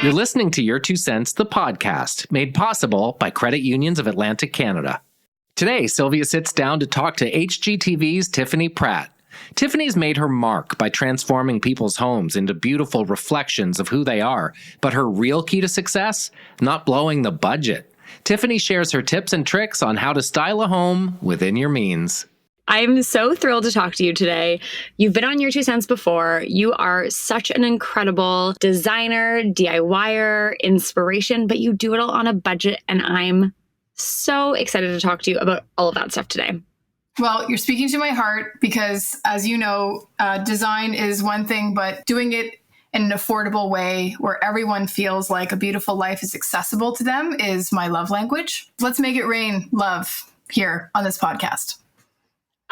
You're listening to Your Two Cents, the podcast, made possible by Credit Unions of Atlantic Canada. Today, Sylvia sits down to talk to HGTV's Tiffany Pratt. Tiffany's made her mark by transforming people's homes into beautiful reflections of who they are, but her real key to success? Not blowing the budget. Tiffany shares her tips and tricks on how to style a home within your means. I'm so thrilled to talk to you today. You've been on Your Two Cents before. You are such an incredible designer, DIYer, inspiration, but you do it all on a budget, and I'm so excited to talk to you about all of that stuff today. Well, you're speaking to my heart because, as you know, design is one thing, but doing it in an affordable way where everyone feels like a beautiful life is accessible to them is my love language. Let's make it rain love here on this podcast.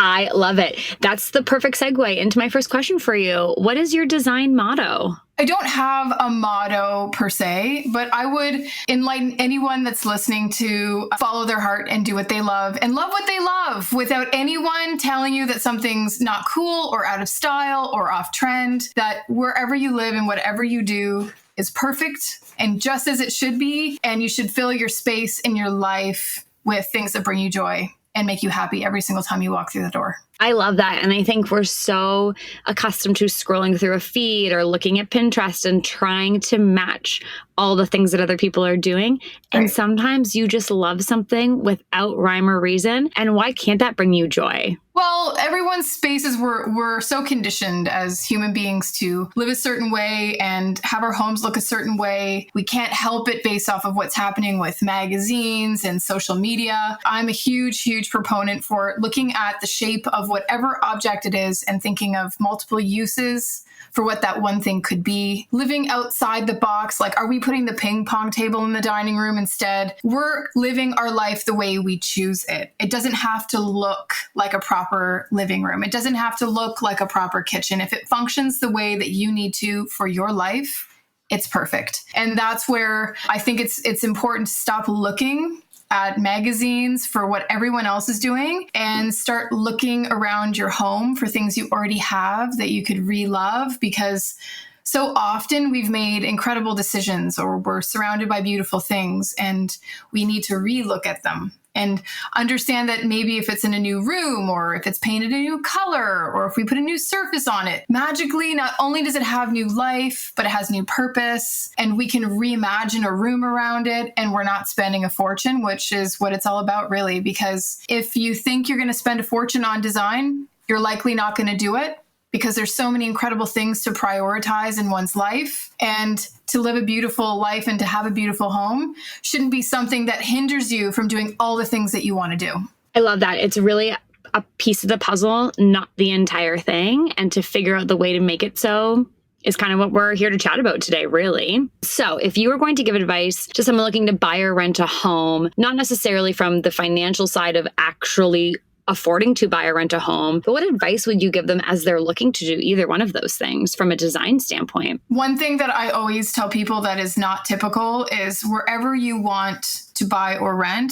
I love it. That's the perfect segue into my first question for you. What is your design motto? I don't have a motto per se, but I would enlighten anyone that's listening to follow their heart and do what they love and love what they love without anyone telling you that something's not cool or out of style or off trend, that wherever you live and whatever you do is perfect and just as it should be. And you should fill your space in your life with things that bring you joy and make you happy every single time you walk through the door. I love that. And I think we're so accustomed to scrolling through a feed or looking at Pinterest and trying to match all the things that other people are doing. And Right. sometimes you just love something without rhyme or reason. And why can't that bring you joy? Well, everyone's spaces we're so conditioned as human beings to live a certain way and have our homes look a certain way. We can't help it based off of what's happening with magazines and social media. I'm a huge, huge proponent for looking at the shape of whatever object it is and thinking of multiple uses for what that one thing could be. Living outside the box, like, are we putting the ping pong table in the dining room instead? We're living our life the way we choose it. It doesn't have to look like a proper living room. It doesn't have to look like a proper kitchen. If it functions the way that you need to for your life, it's perfect. And that's where I think it's important to stop looking at magazines for what everyone else is doing and start looking around your home for things you already have that you could re-love, because so often we've made incredible decisions or we're surrounded by beautiful things and we need to re-look at them and understand that maybe if it's in a new room or if it's painted a new color or if we put a new surface on it, magically, not only does it have new life, but it has new purpose and we can reimagine a room around it and we're not spending a fortune, which is what it's all about really. Because if you think you're going to spend a fortune on design, you're likely not going to do it because there's so many incredible things to prioritize in one's life. And to live a beautiful life and to have a beautiful home shouldn't be something that hinders you from doing all the things that you want to do. I love that. It's really a piece of the puzzle, not the entire thing. And to figure out the way to make it so is kind of what we're here to chat about today, really. So if you were going to give advice to someone looking to buy or rent a home, not necessarily from the financial side of actually affording to buy or rent a home, but what advice would you give them as they're looking to do either one of those things from a design standpoint? One thing that I always tell people that is not typical is wherever you want to buy or rent,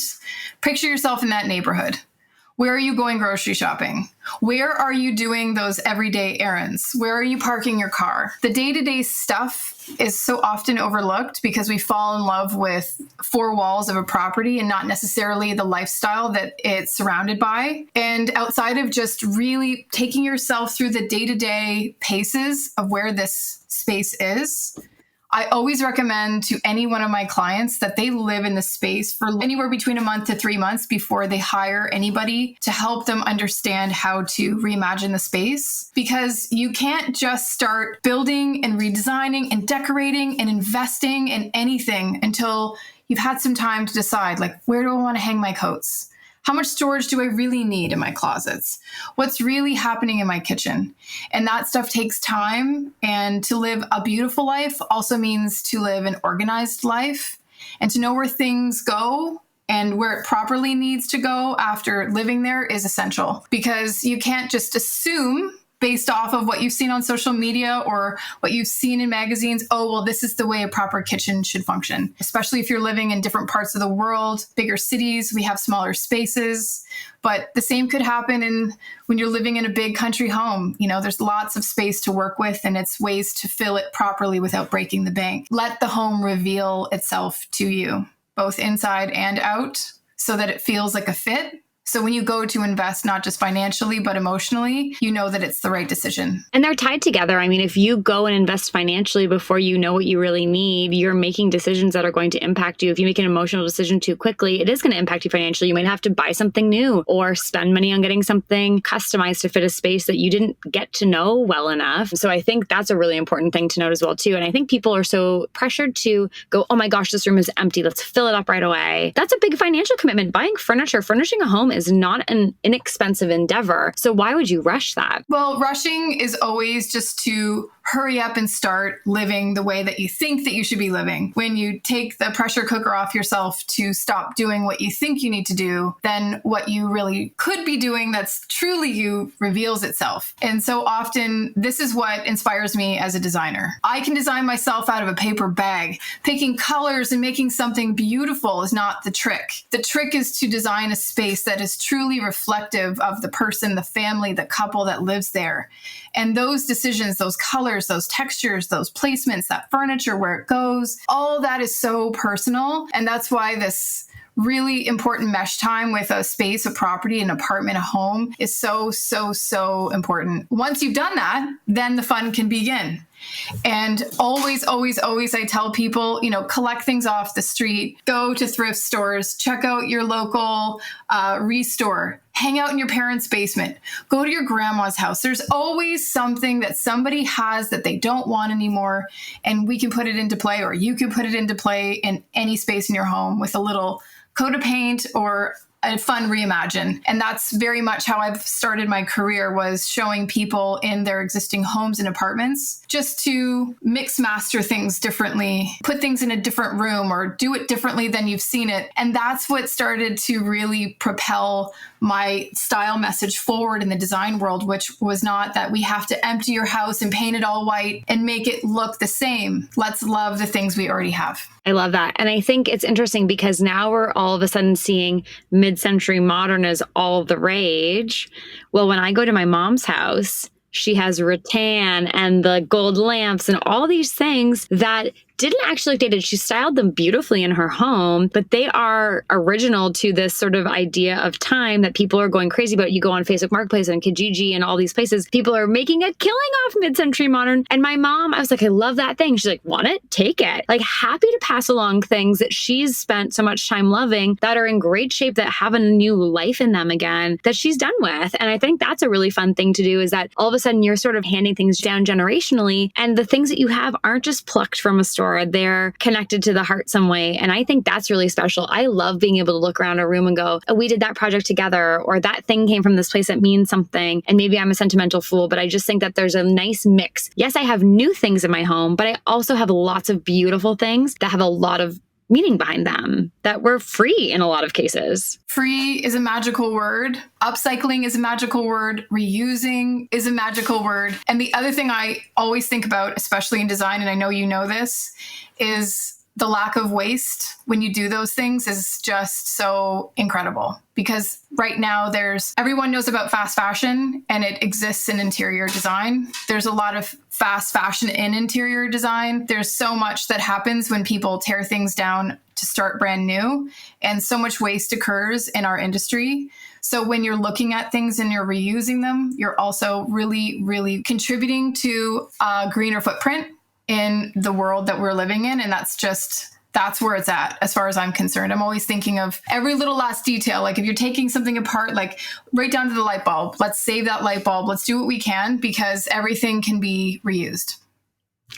picture yourself in that neighborhood. Where are you going grocery shopping? Where are you doing those everyday errands? Where are you parking your car? The day-to-day stuff is so often overlooked because we fall in love with four walls of a property and not necessarily the lifestyle that it's surrounded by. And outside of just really taking yourself through the day-to-day paces of where this space is, I always recommend to any one of my clients that they live in the space for anywhere between a month to 3 months before they hire anybody to help them understand how to reimagine the space. Because you can't just start building and redesigning and decorating and investing in anything until you've had some time to decide, like, where do I want to hang my coats? How much storage do I really need in my closets? What's really happening in my kitchen? And that stuff takes time. And to live a beautiful life also means to live an organized life and to know where things go and where it properly needs to go after living there is essential, because you can't just assume based off of what you've seen on social media or what you've seen in magazines. Oh, well, this is the way a proper kitchen should function, especially if you're living in different parts of the world, bigger cities, we have smaller spaces. But the same could happen when you're living in a big country home. There's lots of space to work with, and it's ways to fill it properly without breaking the bank. Let the home reveal itself to you, both inside and out, so that it feels like a fit. So when you go to invest, not just financially, but emotionally, you know that it's the right decision. And they're tied together. I mean, if you go and invest financially before you know what you really need, you're making decisions that are going to impact you. If you make an emotional decision too quickly, it is going to impact you financially. You might have to buy something new or spend money on getting something customized to fit a space that you didn't get to know well enough. So I think that's a really important thing to note as well, too. And I think people are so pressured to go, oh my gosh, this room is empty. Let's fill it up right away. That's a big financial commitment. Buying furniture, furnishing a home is not an inexpensive endeavor. So why would you rush that? Well, rushing is always just to hurry up and start living the way that you think that you should be living. When you take the pressure cooker off yourself to stop doing what you think you need to do, then what you really could be doing that's truly you reveals itself. And so often this is what inspires me as a designer. I can design myself out of a paper bag. Picking colors and making something beautiful is not the trick. The trick is to design a space that is truly reflective of the person, the family, the couple that lives there. And those decisions, those colors, those textures, those placements, that furniture, where it goes, all that is so personal. And that's why this really important mesh time with a space, a property, an apartment, a home is so, so, so important. Once you've done that, then the fun can begin. And always, always, always, I tell people, collect things off the street, go to thrift stores, check out your local restore, hang out in your parents' basement, go to your grandma's house. There's always something that somebody has that they don't want anymore. And we can put it into play, or you can put it into play in any space in your home with a little coat of paint or a fun reimagine. And that's very much how I've started my career, was showing people in their existing homes and apartments just to mix master things differently, put things in a different room or do it differently than you've seen it. And that's what started to really propel my style message forward in the design world, which was not that we have to empty your house and paint it all white and make it look the same. Let's love the things we already have. I love that. And I think it's interesting because now we're all of a sudden seeing mid-century modern as all the rage. Well, when I go to my mom's house, she has rattan and the gold lamps and all these things that didn't actually look dated. She styled them beautifully in her home, but they are original to this sort of idea of time that people are going crazy about. You go on Facebook Marketplace and Kijiji and all these places, people are making a killing off mid-century modern. And my mom, I was like, I love that thing. She's like, want it? Take it. Like, happy to pass along things that she's spent so much time loving, that are in great shape, that have a new life in them again, that she's done with. And I think that's a really fun thing to do, is that all of a sudden you're sort of handing things down generationally, and the things that you have aren't just plucked from a store. They're connected to the heart some way. And I think that's really special. I love being able to look around a room and go, oh, we did that project together, or that thing came from this place that means something. And maybe I'm a sentimental fool, but I just think that there's a nice mix. Yes, I have new things in my home, but I also have lots of beautiful things that have a lot of meaning behind them that were free in a lot of cases. Free is a magical word. Upcycling is a magical word. Reusing is a magical word. And the other thing I always think about, especially in design, and I know you know this, is the lack of waste when you do those things is just so incredible. Because right now everyone knows about fast fashion, and it exists in interior design. There's a lot of fast fashion in interior design. There's so much that happens when people tear things down to start brand new, and so much waste occurs in our industry. So when you're looking at things and you're reusing them, you're also really, really contributing to a greener footprint in the world that we're living in. And that's where it's at, as far as I'm concerned. I'm always thinking of every little last detail. Like, if you're taking something apart, like right down to the light bulb, let's save that light bulb. Let's do what we can, because everything can be reused.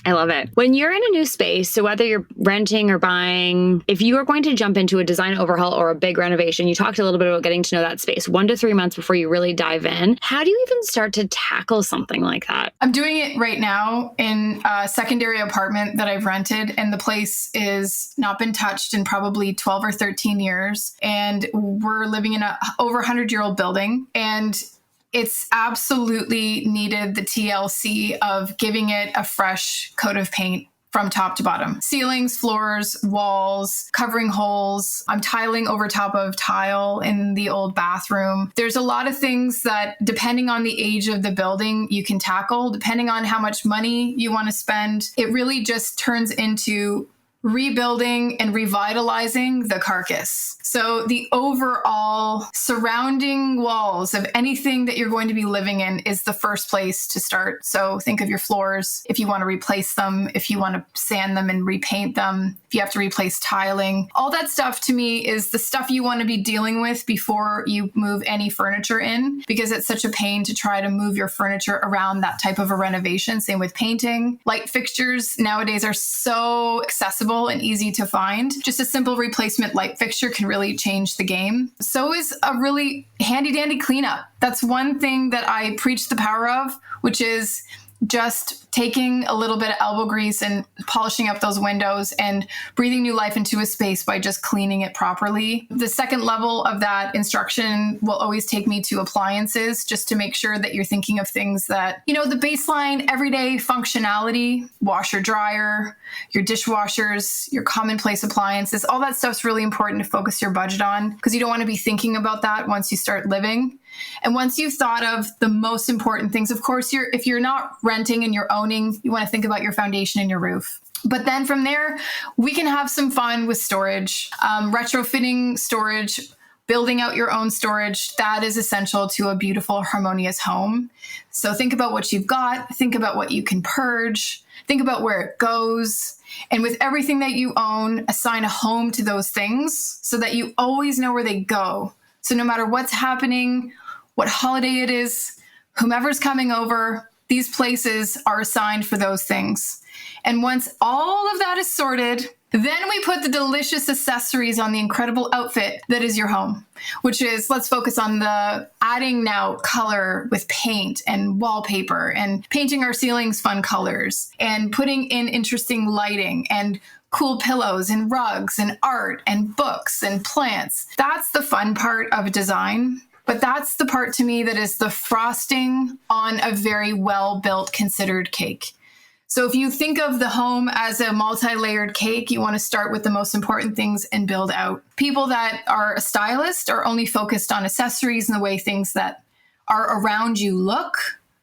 I love it. When you're in a new space, so whether you're renting or buying, if you are going to jump into a design overhaul or a big renovation, you talked a little bit about getting to know that space 1 to 3 months before you really dive in. How do you even start to tackle something like that? I'm doing it right now in a secondary apartment that I've rented, and the place is not been touched in probably 12 or 13 years. And we're living in a over 100-year-old building. And it's absolutely needed the TLC of giving it a fresh coat of paint from top to bottom. Ceilings, floors, walls, covering holes. I'm tiling over top of tile in the old bathroom. There's a lot of things that, depending on the age of the building, you can tackle. Depending on how much money you want to spend, it really just turns into rebuilding and revitalizing the carcass. So the overall surrounding walls of anything that you're going to be living in is the first place to start. So think of your floors, if you want to replace them, if you want to sand them and repaint them, if you have to replace tiling. All that stuff to me is the stuff you want to be dealing with before you move any furniture in, because it's such a pain to try to move your furniture around that type of a renovation. Same with painting. Light fixtures nowadays are so accessible and easy to find. Just a simple replacement light fixture can really change the game. So is a really handy dandy cleanup. That's one thing that I preach the power of, which is just taking a little bit of elbow grease and polishing up those windows and breathing new life into a space by just cleaning it properly. The second level of that instruction will always take me to appliances, just to make sure that you're thinking of things that, you know, the baseline everyday functionality, washer, dryer, your dishwashers, your commonplace appliances, all that stuff's really important to focus your budget on, because you don't want to be thinking about that once you start living. And once you've thought of the most important things, of course, if you're not renting and you're owning, you want to think about your foundation and your roof. But then from there, we can have some fun with storage, retrofitting storage, building out your own storage. That is essential to a beautiful, harmonious home. So think about what you've got, think about what you can purge, think about where it goes. And with everything that you own, assign a home to those things so that you always know where they go. So no matter what's happening, what holiday it is, whomever's coming over, these places are assigned for those things. And once all of that is sorted, then we put the delicious accessories on the incredible outfit that is your home, which is, let's focus on the adding now color with paint and wallpaper and painting our ceilings fun colors and putting in interesting lighting and cool pillows and rugs and art and books and plants. That's the fun part of design. But that's the part to me that is the frosting on a very well-built, considered cake. So if you think of the home as a multi-layered cake, you want to start with the most important things and build out. People that are a stylist are only focused on accessories and the way things that are around you look.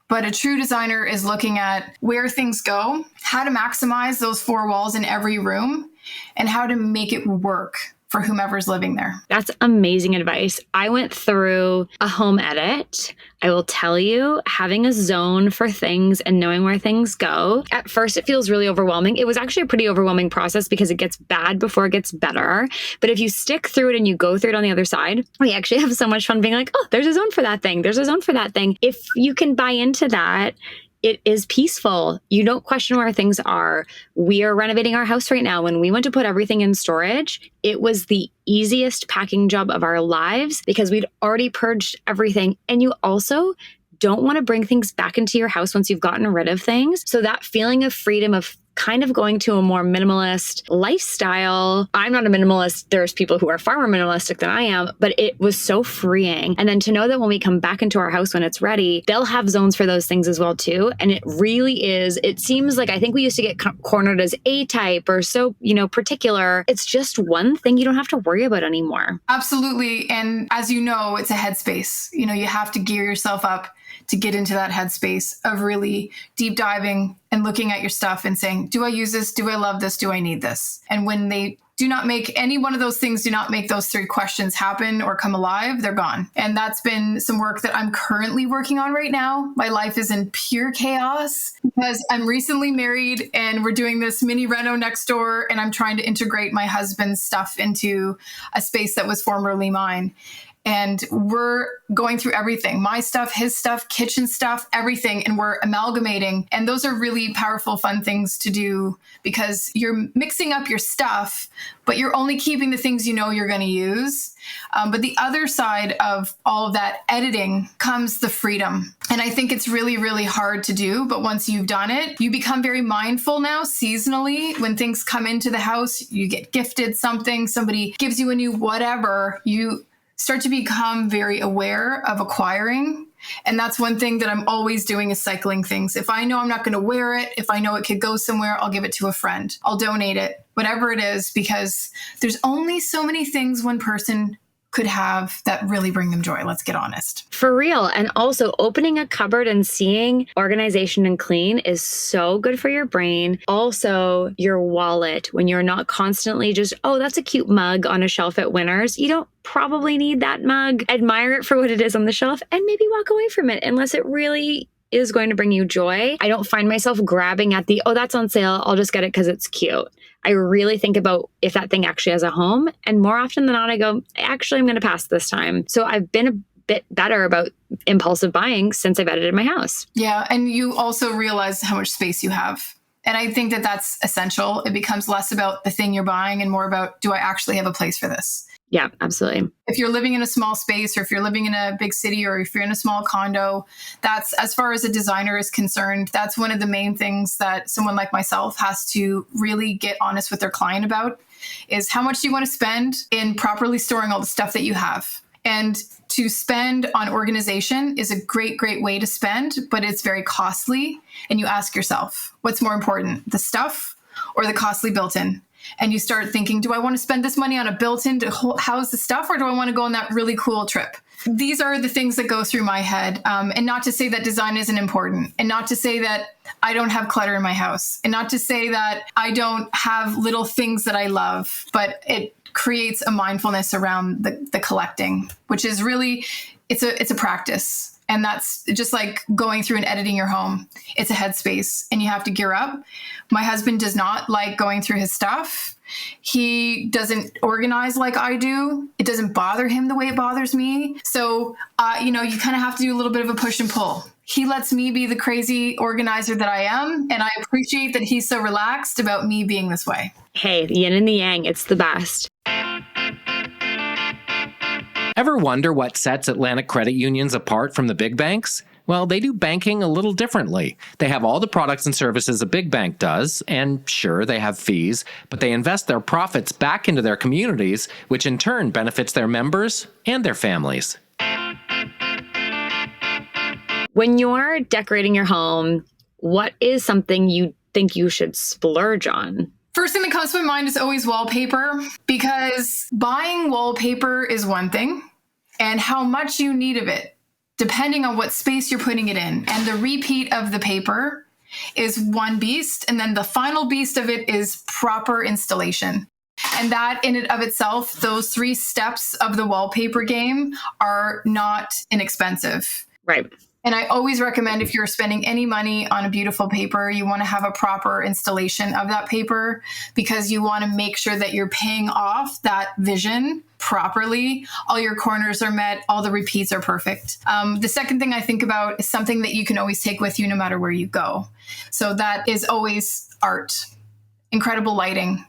But a true designer is looking at where things go, how to maximize those four walls in every room, and how to make it work for whomever's living there. That's amazing advice. I went through a home edit. I will tell you, having a zone for things and knowing where things go, at first it feels really overwhelming. It was actually a pretty overwhelming process because it gets bad before it gets better. But if you stick through it and you go through it on the other side, we actually have so much fun being like, oh, there's a zone for that thing. There's a zone for that thing. If you can buy into that, it is peaceful. You don't question where things are. We are renovating our house right now. When we went to put everything in storage, it was the easiest packing job of our lives because we'd already purged everything. And you also don't want to bring things back into your house once you've gotten rid of things. So that feeling of freedom of kind of going to a more minimalist lifestyle. I'm not a minimalist. There's people who are far more minimalistic than I am, but it was so freeing. And then to know that when we come back into our house when it's ready, they'll have zones for those things as well too. And it really is, it seems like I think we used to get cornered as A-type or so, particular. It's just one thing you don't have to worry about anymore. Absolutely. And as you know, it's a headspace. You have to gear yourself up to get into that headspace of really deep diving and looking at your stuff and saying, do I use this? Do I love this? Do I need this? And when they do not make any one of those things, do not make those three questions happen or come alive, they're gone. And that's been some work that I'm currently working on right now. My life is in pure chaos because I'm recently married and we're doing this mini reno next door and I'm trying to integrate my husband's stuff into a space that was formerly mine. And we're going through everything, my stuff, his stuff, kitchen stuff, everything. And we're amalgamating. And those are really powerful, fun things to do because you're mixing up your stuff, but you're only keeping the things you're going to use. But the other side of all of that editing comes the freedom. And I think it's really, really hard to do. But once you've done it, you become very mindful now seasonally. When things come into the house, you get gifted something, somebody gives you a new whatever, you start to become very aware of acquiring. And that's one thing that I'm always doing is cycling things. If I know I'm not going to wear it, if I know it could go somewhere, I'll give it to a friend. I'll donate it, whatever it is, because there's only so many things one person could have that really bring them joy. Let's get honest. For real. And also opening a cupboard and seeing organization and clean is so good for your brain. Also your wallet, when you're not constantly just, oh, that's a cute mug on a shelf at Winners. You don't probably need that mug. Admire it for what it is on the shelf and maybe walk away from it unless it really is going to bring you joy. I don't find myself grabbing at the, oh, that's on sale, I'll just get it because it's cute. I really think about if that thing actually has a home. And more often than not, I go, actually, I'm going to pass this time. So I've been a bit better about impulsive buying since I've edited my house. Yeah. And you also realize how much space you have. And I think that that's essential. It becomes less about the thing you're buying and more about, do I actually have a place for this? Yeah, absolutely. If you're living in a small space or if you're living in a big city or if you're in a small condo, that's, as far as a designer is concerned, that's one of the main things that someone like myself has to really get honest with their client about is how much do you want to spend in properly storing all the stuff that you have. And to spend on organization is a great, great way to spend, but it's very costly. And you ask yourself, what's more important, the stuff or the costly built-in? And you start thinking, do I want to spend this money on a built-in to house the stuff, or do I want to go on that really cool trip? These are the things that go through my head. And not to say that design isn't important, and not to say that I don't have clutter in my house, and not to say that I don't have little things that I love, but it creates a mindfulness around the collecting, which is really, it's a practice. And that's just like going through and editing your home. It's a headspace and you have to gear up. My husband does not like going through his stuff. He doesn't organize like I do. It doesn't bother him the way it bothers me. So, you kind of have to do a little bit of a push and pull. He lets me be the crazy organizer that I am. And I appreciate that he's so relaxed about me being this way. Hey, the yin and the yang, it's the best. Ever wonder what sets Atlantic credit unions apart from the big banks? Well, they do banking a little differently. They have all the products and services a big bank does, and sure, they have fees, but they invest their profits back into their communities, which in turn benefits their members and their families. When you're decorating your home, what is something you think you should splurge on? First thing that comes to my mind is always wallpaper, because buying wallpaper is one thing and how much you need of it, depending on what space you're putting it in. And the repeat of the paper is one beast. And then the final beast of it is proper installation. And that in and of itself, those 3 steps of the wallpaper game are not inexpensive. Right. And I always recommend if you're spending any money on a beautiful paper, you want to have a proper installation of that paper because you want to make sure that you're paying off that vision properly. All your corners are met. All the repeats are perfect. The second thing I think about is something that you can always take with you no matter where you go. So that is always art, incredible lighting,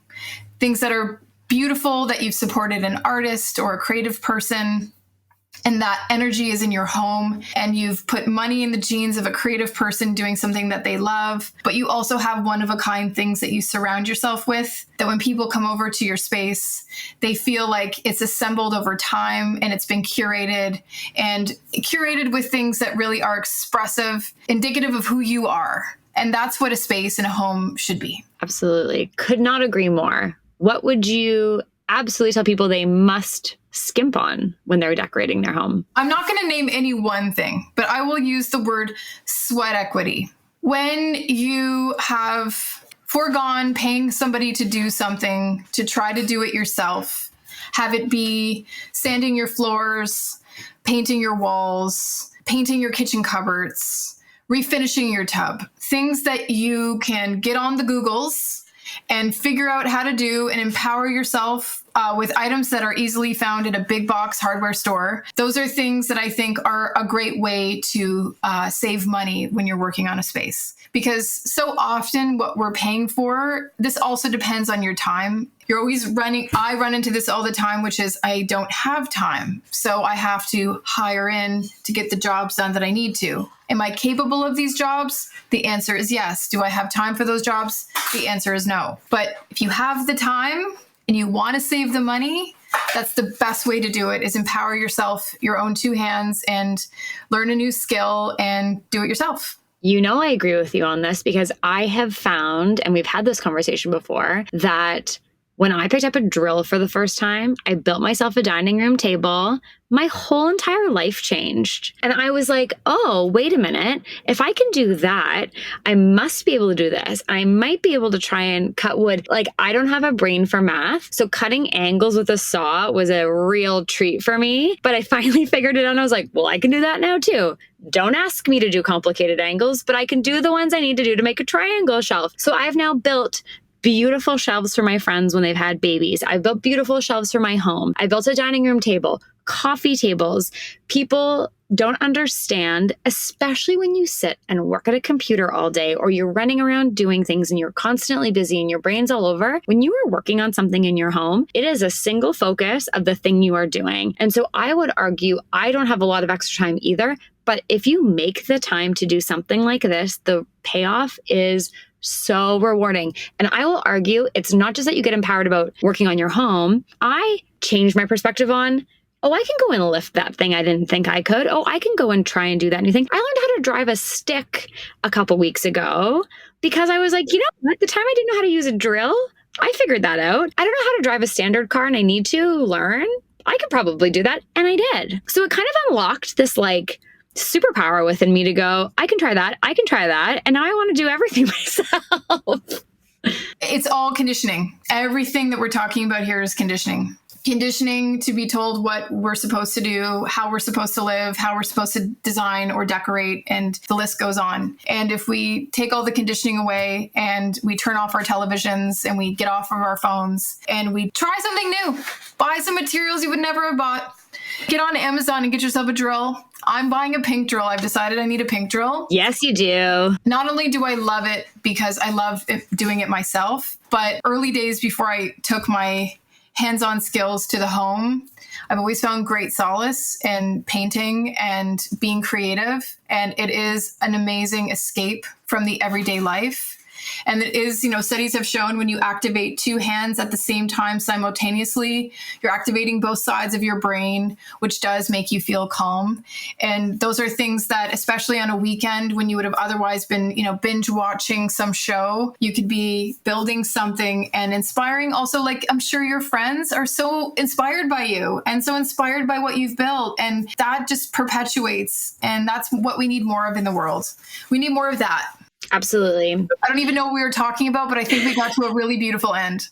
things that are beautiful, that you've supported an artist or a creative person, and that energy is in your home and you've put money in the jeans of a creative person doing something that they love, but you also have one-of-a-kind things that you surround yourself with, that when people come over to your space, they feel like it's assembled over time and it's been curated with things that really are expressive, indicative of who you are. And that's what a space in a home should be. Absolutely. Could not agree more. What would you absolutely tell people they must skimp on when they're decorating their home? I'm not going to name any one thing, but I will use the word sweat equity. When you have foregone paying somebody to do something to try to do it yourself, have it be sanding your floors, painting your walls, painting your kitchen cupboards, refinishing your tub, things that you can get on the Googles and figure out how to do and empower yourself with items that are easily found in a big box hardware store. Those are things that I think are a great way to save money when you're working on a space. Because so often what we're paying for, this also depends on your time. You're always I run into this all the time, which is I don't have time. So I have to hire in to get the jobs done that I need to. Am I capable of these jobs? The answer is yes. Do I have time for those jobs? The answer is no. But if you have the time and you want to save the money, That's the best way to do it, is empower yourself, your own two hands, and learn a new skill and do it yourself. You know, I agree with you on this because I have found, and we've had this conversation before, that when I picked up a drill for the first time, I built myself a dining room table. My whole entire life changed. And I was like, oh, wait a minute. If I can do that, I must be able to do this. I might be able to try and cut wood. Like, I don't have a brain for math. So cutting angles with a saw was a real treat for me. But I finally figured it out. And I was like, well, I can do that now too. Don't ask me to do complicated angles, but I can do the ones I need to do to make a triangle shelf. So I've now built beautiful shelves for my friends when they've had babies. I've built beautiful shelves for my home. I built a dining room table, coffee tables. People don't understand, especially when you sit and work at a computer all day, or you're running around doing things and you're constantly busy and your brain's all over. When you are working on something in your home, it is a single focus of the thing you are doing. And so I would argue, I don't have a lot of extra time either, but if you make the time to do something like this, the payoff is so rewarding. And I will argue, it's not just that you get empowered about working on your home. I changed my perspective on, oh, I can go and lift that thing I didn't think I could. Oh, I can go and try and do that new thing. I learned how to drive a stick a couple weeks ago because I was like, you know what? The time I didn't know how to use a drill, I figured that out. I don't know how to drive a standard car and I need to learn. I could probably do that. And I did. So it kind of unlocked this like superpower within me to go, I can try that. I can try that. And now I want to do everything myself. It's all conditioning. Everything that we're talking about here is conditioning. Conditioning to be told what we're supposed to do, how we're supposed to live, how we're supposed to design or decorate, and the list goes on. And if we take all the conditioning away and we turn off our televisions and we get off of our phones and we try something new, buy some materials you would never have bought, get on Amazon and get yourself a drill. I'm buying a pink drill. I've decided I need a pink drill. Yes, you do. Not only do I love it because I love doing it myself, but early days before I took my hands-on skills to the home, I've always found great solace in painting and being creative. And it is an amazing escape from the everyday life. And it is, studies have shown when you activate two hands at the same time simultaneously, you're activating both sides of your brain, which does make you feel calm. And those are things that, especially on a weekend when you would have otherwise been, binge watching some show, you could be building something and inspiring. Also, like, I'm sure your friends are so inspired by you and so inspired by what you've built. And that just perpetuates. And that's what we need more of in the world. We need more of that. Absolutely. I don't even know what we were talking about, but I think we got to a really beautiful end.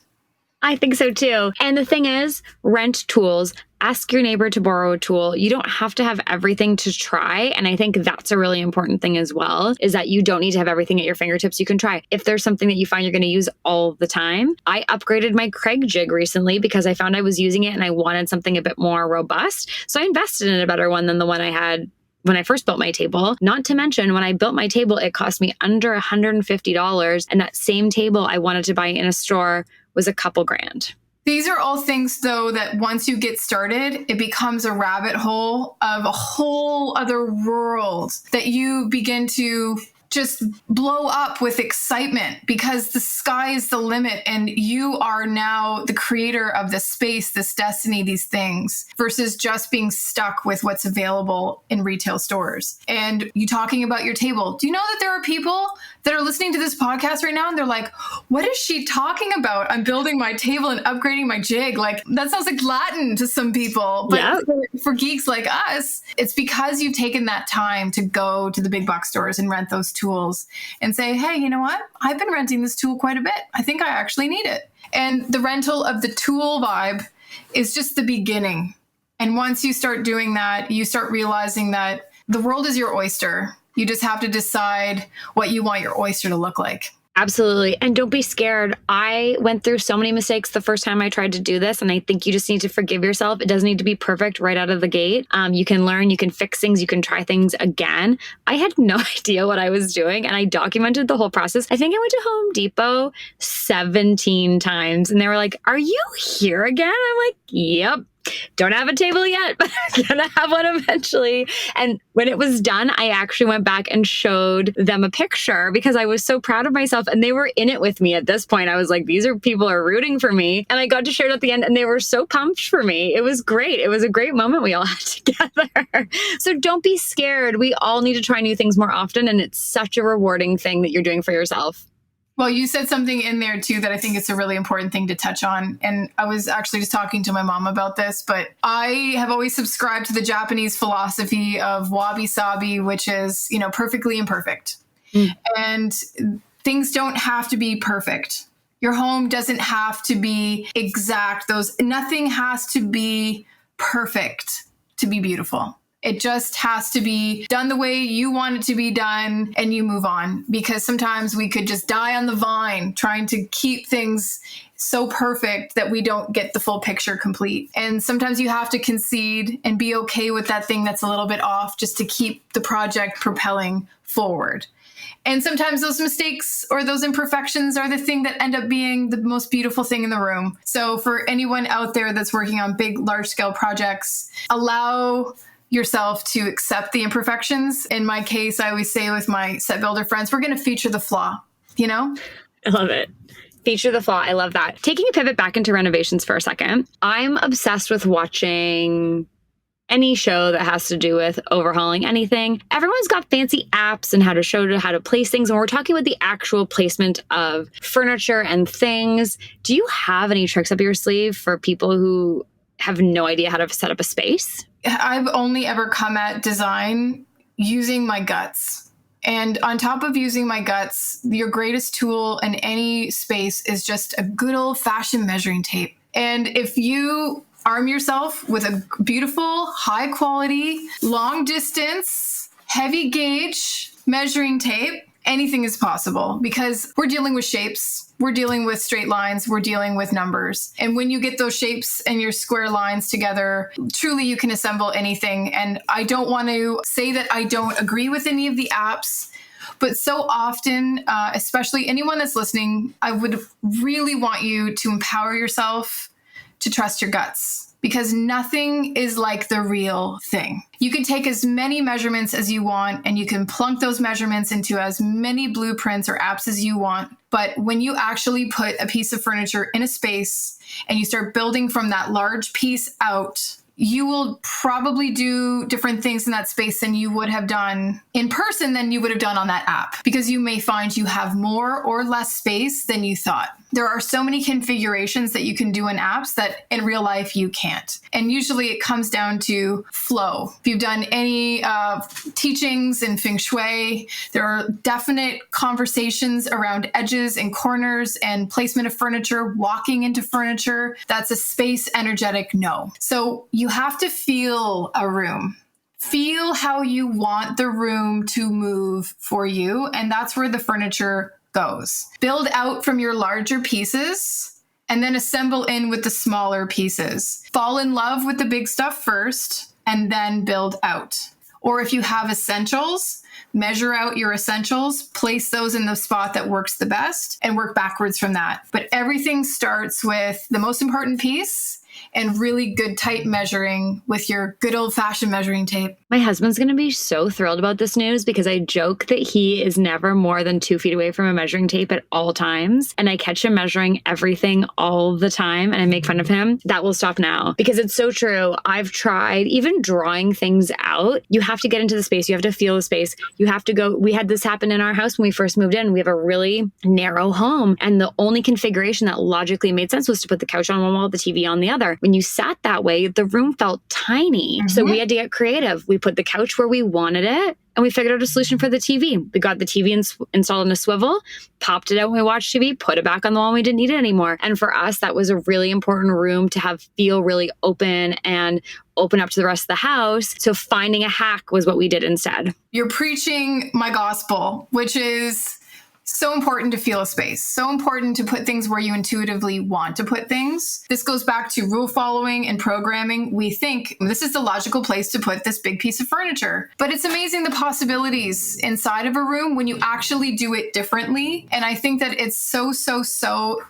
I think so too. And the thing is, rent tools. Ask your neighbor to borrow a tool. You don't have to have everything to try. And I think that's a really important thing as well, is that you don't need to have everything at your fingertips. You can try. If there's something that you find you're going to use all the time. I upgraded my Craig jig recently because I found I was using it and I wanted something a bit more robust. So I invested in a better one than the one I had when I first built my table. Not to mention, when I built my table, it cost me under $150. And that same table I wanted to buy in a store was a couple grand. These are all things, though, that once you get started, it becomes a rabbit hole of a whole other world that you begin to just blow up with excitement because the sky is the limit and you are now the creator of this space, this destiny, these things, versus just being stuck with what's available in retail stores. And you talking about your table. Do you know that there are people that are listening to this podcast right now and they're like, what is she talking about? I'm building my table and upgrading my jig. Like, that sounds like Latin to some people. But yeah. for geeks like us, it's because you've taken that time to go to the big box stores and rent those tools and say, hey, you know what? I've been renting this tool quite a bit. I think I actually need it. And the rental of the tool vibe is just the beginning. And once you start doing that, you start realizing that the world is your oyster. You just have to decide what you want your oyster to look like. Absolutely. And don't be scared. I went through so many mistakes the first time I tried to do this. And I think you just need to forgive yourself. It doesn't need to be perfect right out of the gate. You can learn, you can fix things, you can try things again. I had no idea what I was doing. And I documented the whole process. I think I went to Home Depot 17 times. And they were like, are you here again? I'm like, yep. Don't have a table yet, but I'm gonna have one eventually. And when it was done, I actually went back and showed them a picture because I was so proud of myself, and they were in it with me at this point. I was like, these are people are rooting for me. And I got to share it at the end, and they were so pumped for me. It was great. It was a great moment we all had together. So don't be scared. We all need to try new things more often, and it's such a rewarding thing that you're doing for yourself. Well, you said something in there too that I think it's a really important thing to touch on. And I was actually just talking to my mom about this, but I have always subscribed to the Japanese philosophy of wabi-sabi, which is, perfectly imperfect. And things don't have to be perfect. Your home doesn't have to be exact. Nothing has to be perfect to be beautiful. It just has to be done the way you want it to be done, and you move on. Because sometimes we could just die on the vine trying to keep things so perfect that we don't get the full picture complete. And sometimes you have to concede and be okay with that thing that's a little bit off just to keep the project propelling forward. And sometimes those mistakes or those imperfections are the thing that end up being the most beautiful thing in the room. So for anyone out there that's working on big, large-scale projects, allow yourself to accept the imperfections. In my case, I always say with my set builder friends, we're going to feature the flaw, I love it. Feature the flaw. I love that. Taking a pivot back into renovations for a second, I'm obsessed with watching any show that has to do with overhauling anything. Everyone's got fancy apps and how to place things. And we're talking about the actual placement of furniture and things. Do you have any tricks up your sleeve for people who have no idea how to set up a space? I've only ever come at design using my guts. And on top of using my guts, your greatest tool in any space is just a good old-fashioned measuring tape. And if you arm yourself with a beautiful, high-quality, long-distance, heavy gauge measuring tape, anything is possible because we're dealing with shapes, we're dealing with straight lines, we're dealing with numbers. And when you get those shapes and your square lines together, truly you can assemble anything. And I don't want to say that I don't agree with any of the apps, but so often, especially anyone that's listening, I would really want you to empower yourself to trust your guts. Because nothing is like the real thing. You can take as many measurements as you want, and you can plunk those measurements into as many blueprints or apps as you want. But when you actually put a piece of furniture in a space and you start building from that large piece out, you will probably do different things in that space than you would have done in person than you would have done on that app, because you may find you have more or less space than you thought. There are so many configurations that you can do in apps that in real life you can't. And usually it comes down to flow. If you've done any teachings in Feng Shui, there are definite conversations around edges and corners and placement of furniture, walking into furniture. That's a space energetic no. So you have to feel a room. Feel how you want the room to move for you. And that's where the furniture goes. Build out from your larger pieces and then assemble in with the smaller pieces. Fall in love with the big stuff first and then build out. Or if you have essentials, measure out your essentials, place those in the spot that works the best and work backwards from that. But everything starts with the most important piece and really good tight measuring with your good old-fashioned measuring tape. My husband's going to be so thrilled about this news because I joke that he is never more than 2 feet away from a measuring tape at all times. And I catch him measuring everything all the time and I make fun of him. That will stop now because it's so true. I've tried even drawing things out. You have to get into the space. You have to feel the space. You have to go. We had this happen in our house when we first moved in. We have a really narrow home. And the only configuration that logically made sense was to put the couch on one wall, the TV on the other. When you sat that way, the room felt tiny. So we had to get creative. We put the couch where we wanted it and we figured out a solution for the TV. We got the TV installed in a swivel, popped it out when we watched TV, put it back on the wall when we didn't need it anymore. And for us, that was a really important room to feel really open and open up to the rest of the house. So finding a hack was what we did instead. You're preaching my gospel, which is So important to feel a space. So important to put things where you intuitively want to put things. This goes back to rule following and programming. We think this is the logical place to put this big piece of furniture. But it's amazing the possibilities inside of a room when you actually do it differently. And I think that it's so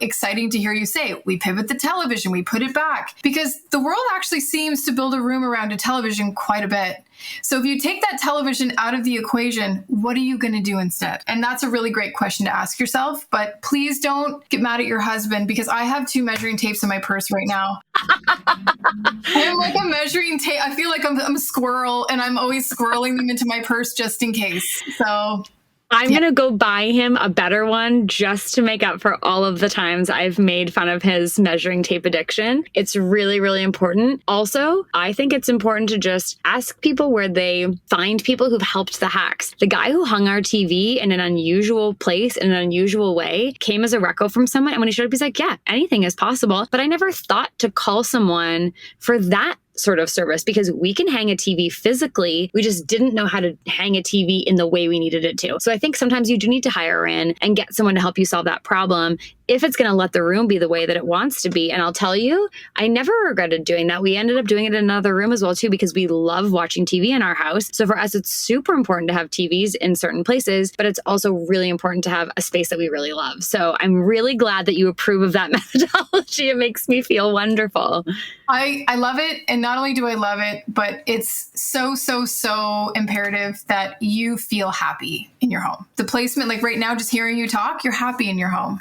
exciting to hear you say, we pivot the television, we put it back. Because the world actually seems to build a room around a television quite a bit. So if you take that television out of the equation, what are you going to do instead? And that's a really great question to ask yourself. But please don't get mad at your husband, because I have 2 measuring tapes in my purse right now. I'm like a measuring tape. I feel like I'm a squirrel, and I'm always squirreling them into my purse just in case. So I'm going to go buy him a better one just to make up for all of the times I've made fun of his measuring tape addiction. It's really, really important. Also, I think it's important to just ask people where they find people who've helped the hacks. The guy who hung our TV in an unusual place, in an unusual way, came as a reco from someone. And when he showed up, he's like, yeah, anything is possible. But I never thought to call someone for that sort of service, because we can hang a TV physically. We just didn't know how to hang a TV in the way we needed it to. So I think sometimes you do need to hire in and get someone to help you solve that problem if it's going to let the room be the way that it wants to be. And I'll tell you, I never regretted doing that. We ended up doing it in another room as well, too, because we love watching TV in our house. So for us, it's super important to have TVs in certain places, but it's also really important to have a space that we really love. So I'm really glad that you approve of that methodology. It makes me feel wonderful. I love it. And not only do I love it, but it's so imperative that you feel happy in your home. The placement, like right now, just hearing you talk, you're happy in your home.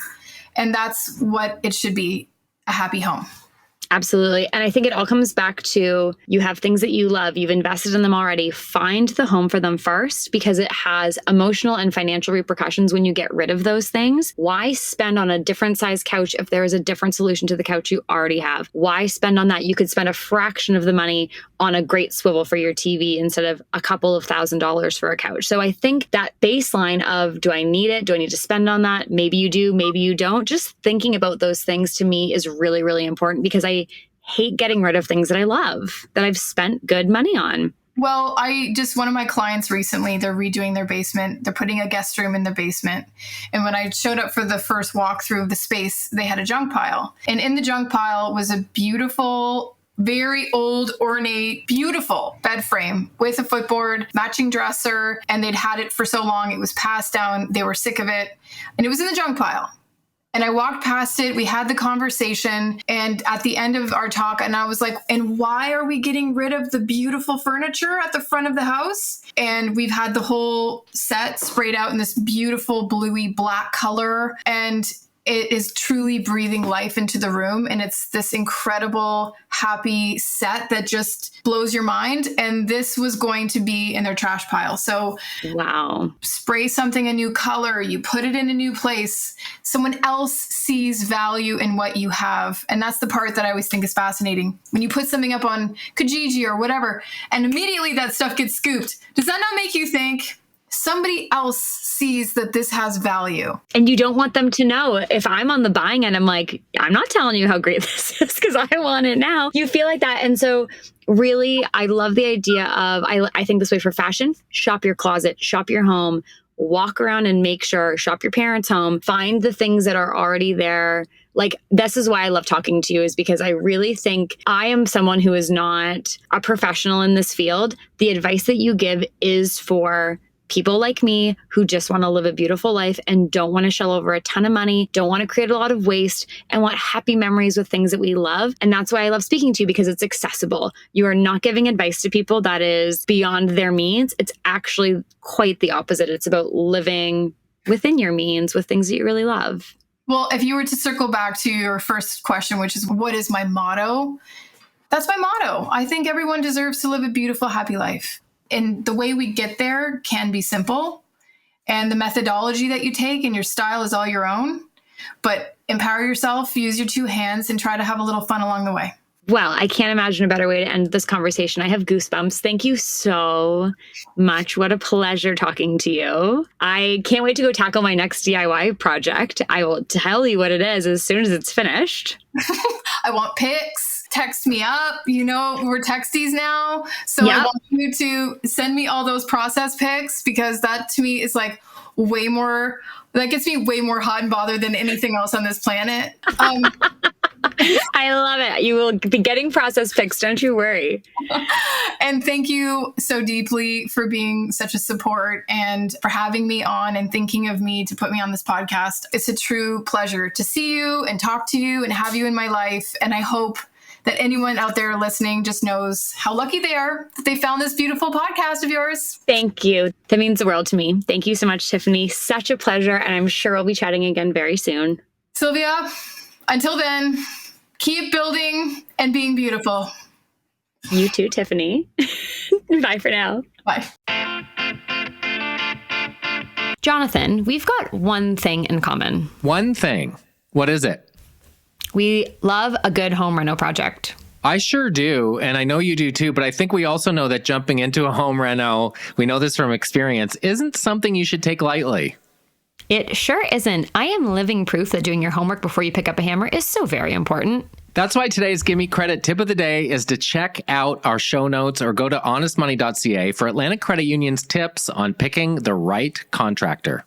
And that's what it should be, a happy home. Absolutely. And I think it all comes back to, you have things that you love, you've invested in them already. Find the home for them first, because it has emotional and financial repercussions when you get rid of those things. Why spend on a different size couch if there is a different solution to the couch you already have? Why spend on that? You could spend a fraction of the money on a great swivel for your TV instead of a couple of $1,000s for a couch. So I think that baseline of, do I need it? Do I need to spend on that? Maybe you do, maybe you don't. Just thinking about those things to me is really, really important, because I hate getting rid of things that I love, that I've spent good money on. Well, one of my clients recently, they're redoing their basement. They're putting a guest room in the basement. And when I showed up for the first walkthrough of the space, they had a junk pile. And in the junk pile was a beautiful, very old, ornate, beautiful bed frame with a footboard, matching dresser. And they'd had it for so long, it was passed down. They were sick of it. And it was in the junk pile. And I walked past it, we had the conversation, and at the end of our talk, and I was like, and why are we getting rid of the beautiful furniture at the front of the house? And we've had the whole set sprayed out in this beautiful bluey black color, and it is truly breathing life into the room. And it's this incredible, happy set that just blows your mind. And this was going to be in their trash pile. So wow, spray something a new color, you put it in a new place. Someone else sees value in what you have. And that's the part that I always think is fascinating. When you put something up on Kijiji or whatever, and immediately that stuff gets scooped, does that not make you think, somebody else sees that this has value? And you don't want them to know. If I'm on the buying end, I'm like, I'm not telling you how great this is because I want it now. You feel like that. And so really, I love the idea of, I think this way for fashion, shop your closet, shop your home, walk around and make sure, shop your parents' home, find the things that are already there. Like, this is why I love talking to you, is because I really think I am someone who is not a professional in this field. The advice that you give is for people like me who just want to live a beautiful life and don't want to shell over a ton of money, don't want to create a lot of waste, and want happy memories with things that we love. And that's why I love speaking to you, because it's accessible. You are not giving advice to people that is beyond their means. It's actually quite the opposite. It's about living within your means with things that you really love. Well, if you were to circle back to your first question, which is, what is my motto? That's my motto. I think everyone deserves to live a beautiful, happy life. And the way we get there can be simple, and the methodology that you take and your style is all your own, but empower yourself, use your two hands, and try to have a little fun along the way. Well, I can't imagine a better way to end this conversation. I have goosebumps. Thank you so much. What a pleasure talking to you. I can't wait to go tackle my next DIY project. I will tell you what it is as soon as it's finished. I want pics. Text me up. You know, we're texties now. So yep. I want you to send me all those process pics, because that to me is like, that gets me way more hot and bothered than anything else on this planet. I love it. You will be getting process pics. Don't you worry. And thank you so deeply for being such a support and for having me on and thinking of me to put me on this podcast. It's a true pleasure to see you and talk to you and have you in my life. And I hope that anyone out there listening just knows how lucky they are that they found this beautiful podcast of yours. Thank you. That means the world to me. Thank you so much, Tiffany. Such a pleasure. And I'm sure we'll be chatting again very soon. Sylvia, until then, keep building and being beautiful. You too, Tiffany. Bye for now. Bye. Jonathan, we've got one thing in common. One thing. What is it? We love a good home reno project. I sure do, and I know you do too, but I think we also know that jumping into a home reno, we know this from experience, isn't something you should take lightly. It sure isn't. I am living proof that doing your homework before you pick up a hammer is so very important. That's why today's Gimme Credit tip of the day is to check out our show notes or go to honestmoney.ca for Atlantic Credit Union's tips on picking the right contractor.